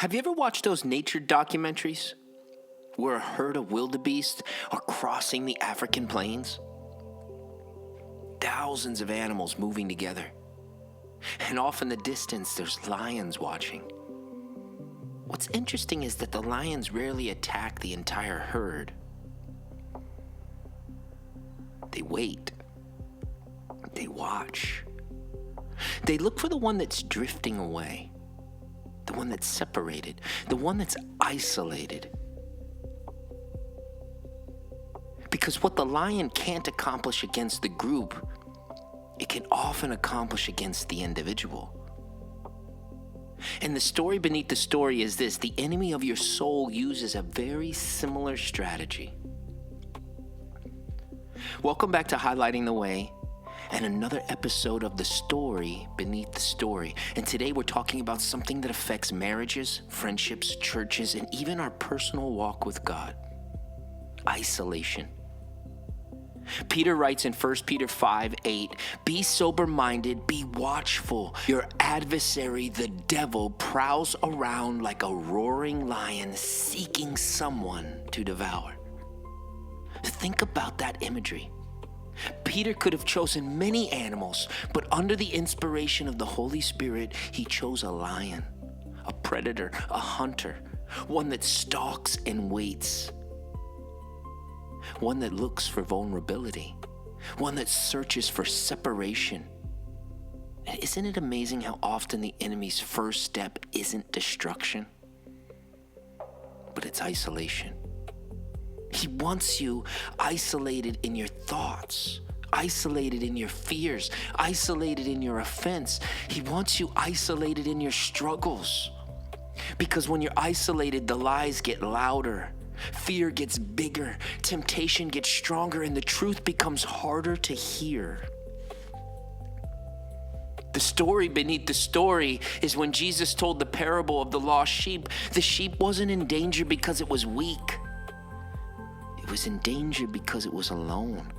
Have you ever watched those nature documentaries where a herd of wildebeest are crossing the African plains? Thousands of animals moving together. And off in the distance, there's lions watching. What's interesting is that the lions rarely attack the entire herd. They wait. They watch. They look for the one that's drifting away, the one that's separated, the one that's isolated. Because what the lion can't accomplish against the group, it can often accomplish against the individual. And the story beneath the story is this: the enemy of your soul uses a very similar strategy. Welcome back to Highlighting the Way, and another episode of the story beneath the story. And today we're talking about something that affects marriages, friendships, churches, and even our personal walk with God: isolation. Peter writes in 1 Peter 5:8, "Be sober-minded, be watchful. Your adversary, the devil, prowls around like a roaring lion seeking someone to devour." Think about that imagery. Peter could have chosen many animals, but under the inspiration of the Holy Spirit, he chose a lion, a predator, a hunter, one that stalks and waits, one that looks for vulnerability, one that searches for separation. And isn't it amazing how often the enemy's first step isn't destruction, but it's isolation? He wants you isolated in your thoughts, isolated in your fears, isolated in your offense. He wants you isolated in your struggles. Because when you're isolated, the lies get louder, fear gets bigger, temptation gets stronger, and the truth becomes harder to hear. The story beneath the story is when Jesus told the parable of the lost sheep. The sheep wasn't in danger because it was weak. It was in danger because it was alone.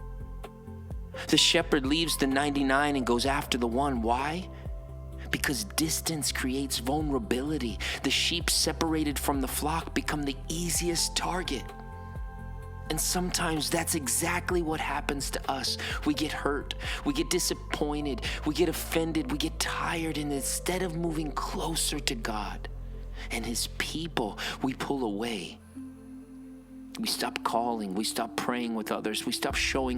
The shepherd leaves the 99 and goes after the one. Why? Because distance creates vulnerability. The sheep separated from the flock become the easiest target. And sometimes that's exactly what happens to us. We get hurt, we get disappointed, we get offended, we get tired, and instead of moving closer to God and His people, we pull away. We stop calling, we stop praying with others, we stop showing